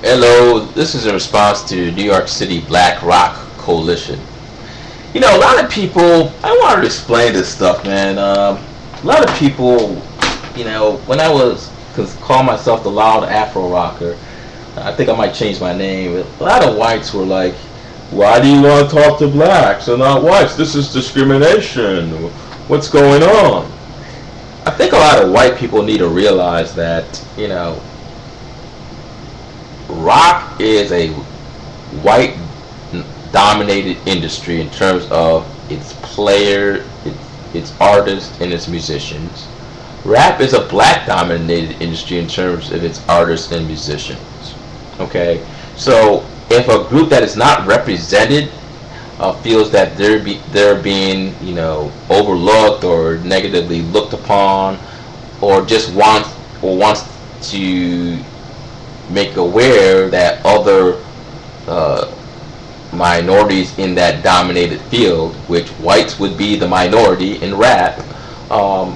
Hello, this is in response to New York City Black Rock Coalition. A lot of people, I wanted to explain this stuff, man. A lot of people, when I was, call myself the loud Afro rocker, I think I might change my name. A lot of whites were like, why do you want to talk to blacks and not whites? This is discrimination. What's going on? I think a lot of white people need to realize that, rock is a white dominated industry in terms of its player, its artists, and its musicians. Rap is a black dominated industry in terms of its artists and musicians. Okay, so if a group that is not represented feels that they're being overlooked or negatively looked upon, or just wants to make aware that other uh, minorities in that dominated field, which whites would be the minority in rap, um,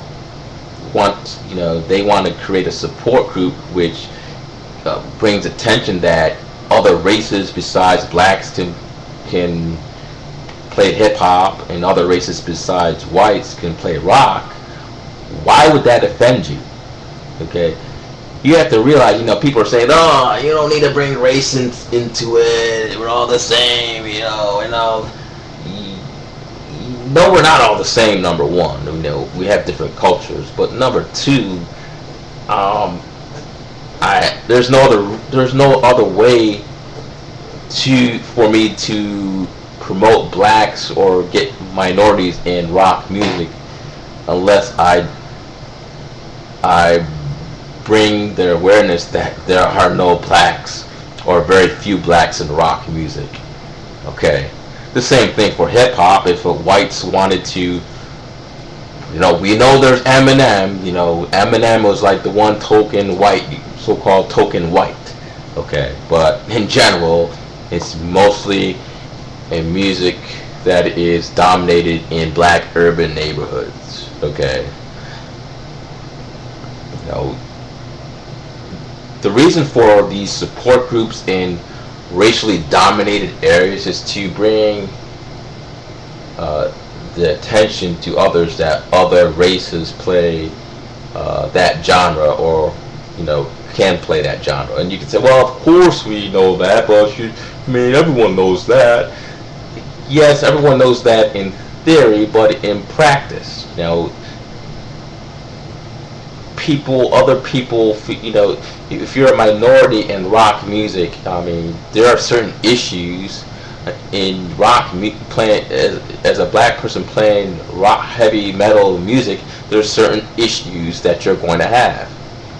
they want to create a support group which brings attention that other races besides blacks can play hip hop and other races besides whites can play rock. Why would that offend you? Okay, you have to realize, people are saying, "Oh, you don't need to bring race into it. We're all the same." No, we're not all the same. Number one, we have different cultures. But number two, um, there's no other way for me to promote blacks or get minorities in rock music unless I bring their awareness that there are no blacks or very few blacks in rock music. Okay, the same thing for hip hop. If the whites wanted to, we know there's Eminem. Eminem was like the one token white, so-called token white. Okay, but in general, it's mostly a music that is dominated in black urban neighborhoods. Okay, you know, the reason for these support groups in racially dominated areas is to bring the attention to others that other races play that genre, or can play that genre. And you can say, well, of course we know that, but everyone knows that. Yes, everyone knows that in theory, but in practice, other people, if you're a minority in rock music, there are certain issues in rock playing as a black person playing rock heavy metal music. There's certain issues that you're going to have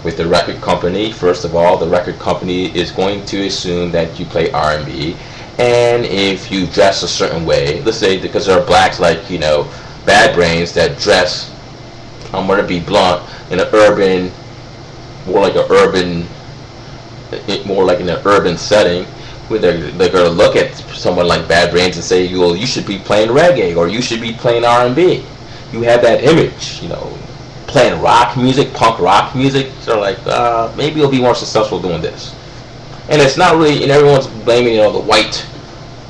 with the record company. First of all, the record company is going to assume that you play R&B, and if you dress a certain way, let's say because there are blacks like Bad Brains that dress, I'm going to be blunt, in an urban, more like in an urban setting, where they're going to look at someone like Bad Brains and say, well, you should be playing reggae, or you should be playing R&B. You have that image, playing rock music, punk rock music. So like, maybe you'll be more successful doing this. And it's not really, and everyone's blaming, the white,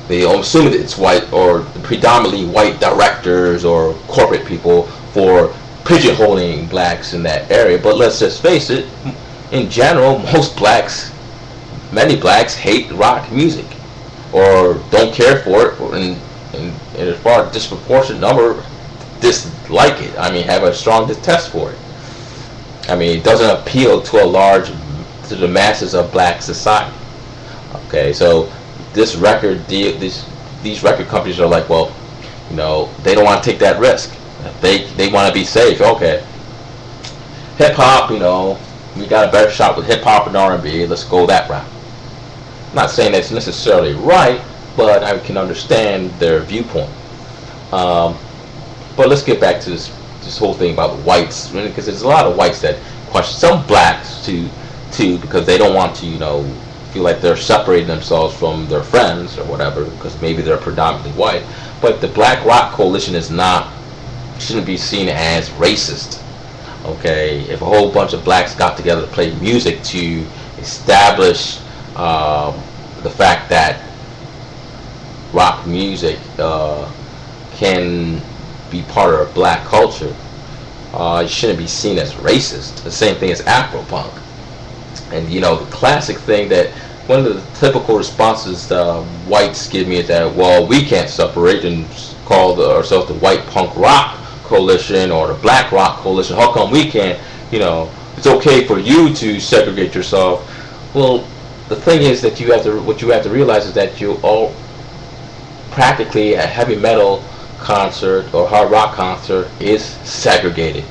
they assume it's white, or predominantly white directors or corporate people for pigeonholing blacks in that area. But let's just face it, in general, many blacks hate rock music, or don't care for it, and a far disproportionate number dislike it. Have a strong detest for it. It doesn't appeal to the masses of black society. Okay, so this record deal, these record companies are like, well, they don't want to take that risk. They want to be safe. Okay, hip hop, we got a better shot with hip hop and R&B. Let's go that route. I'm not saying that's necessarily right, but I can understand their viewpoint. But let's get back to this whole thing about whites, because there's a lot of whites that question, some blacks too, because they don't want to, feel like they're separating themselves from their friends or whatever, because maybe they're predominantly white. But the Black Rock Coalition shouldn't be seen as racist. Okay, if a whole bunch of blacks got together to play music to establish The fact that rock music can be part of black culture, it shouldn't be seen as racist. The same thing as Afropunk. And the classic thing that one of the typical responses whites give me is that, well, we can't separate and call ourselves the White Punk Rock Coalition or the Black Rock Coalition. How come we can't? It's okay for you to segregate yourself. Well, the thing is that what you have to realize is that you all practically a heavy metal concert or hard rock concert is segregated.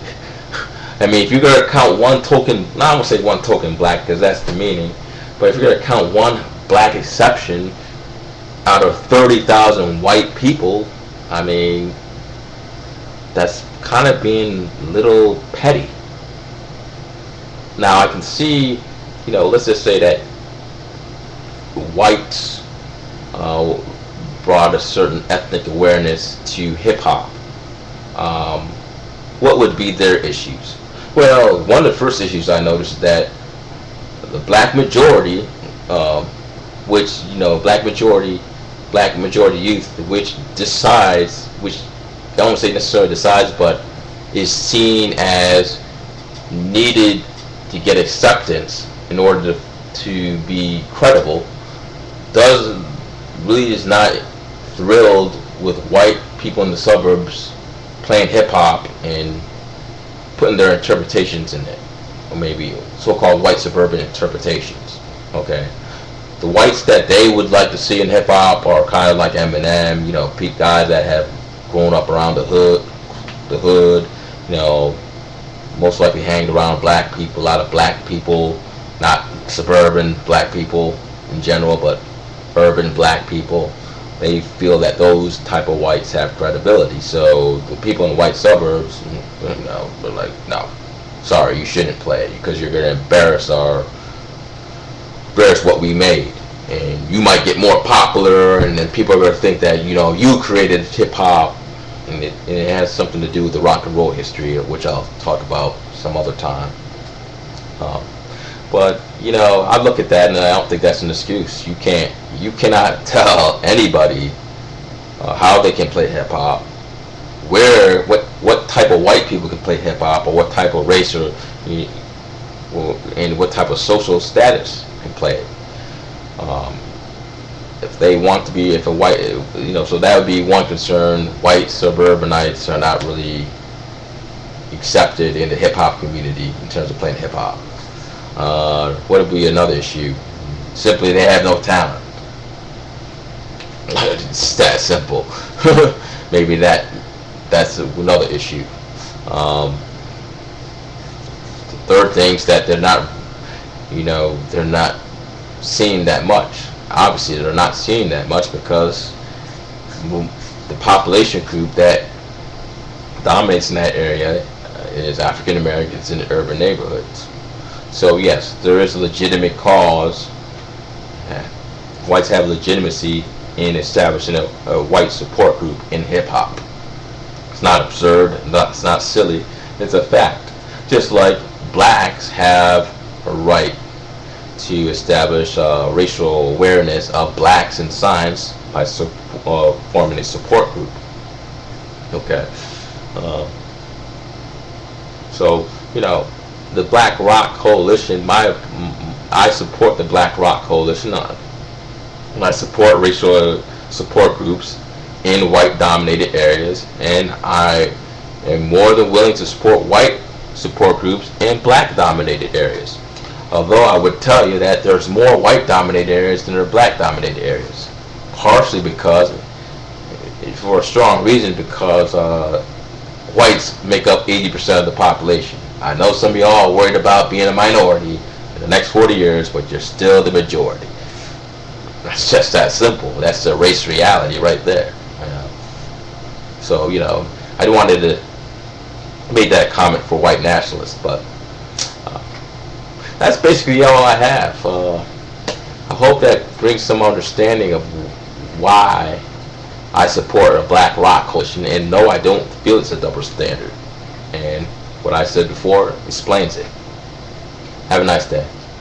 I mean, if you're going to count one token, not I'm going to say one token black because that's the meaning, but if you're going to count one black exception out of 30,000 white people, I mean, that's kind of being a little petty. Now, I can see, let's just say that whites brought a certain ethnic awareness to hip-hop. What would be their issues? Well, one of the first issues I noticed is that the black majority, which black majority youth, which decides, which I don't say necessarily decides, but is seen as needed to get acceptance in order to be credible, is not thrilled with white people in the suburbs playing hip hop and putting their interpretations in it, or maybe so-called white suburban interpretations. Okay, the whites that they would like to see in hip hop are kind of like Eminem, guys that have grown up around the hood, most likely hanged around black people, a lot of black people, not suburban black people in general, but urban black people. They feel that those type of whites have credibility. So the people in the white suburbs, they're like, no, sorry, you shouldn't play it because you're going to embarrass what we made. And you might get more popular, and then people are going to think that, you created hip hop, and it has something to do with the rock and roll history, which I'll talk about some other time. But I look at that and I don't think that's an excuse. You cannot tell anybody how they can play hip hop, what type of white people can play hip hop, or what type of race and what type of social status can play it. If they want to be, so that would be one concern. White suburbanites are not really accepted in the hip hop community in terms of playing hip hop. What would be another issue? Simply, they have no talent. It's that simple. Maybe that's another issue. The third thing is that they're not seeing that much. Obviously, they're not seeing that much because the population group that dominates in that area is African Americans in the urban neighborhoods. So yes, there is a legitimate cause. Whites have legitimacy in establishing a white support group in hip hop. It's not absurd. It's not silly. It's a fact. Just like blacks have a right to establish racial awareness of blacks in science by forming a support group. Okay. So the Black Rock Coalition, I support the Black Rock Coalition. I support racial support groups in white-dominated areas, and I am more than willing to support white support groups in black-dominated areas. Although I would tell you that there's more white-dominated areas than there are black-dominated areas. Partially because, for a strong reason, because whites make up 80% of the population. I know some of y'all are worried about being a minority in the next 40 years, but you're still the majority. That's just that simple. That's the race reality right there. So, I wanted to make that comment for white nationalists, but that's basically all I have. I hope that brings some understanding of why I support a Black Rock Coalition, and no, I don't feel it's a double standard. And what I said before explains it. Have a nice day.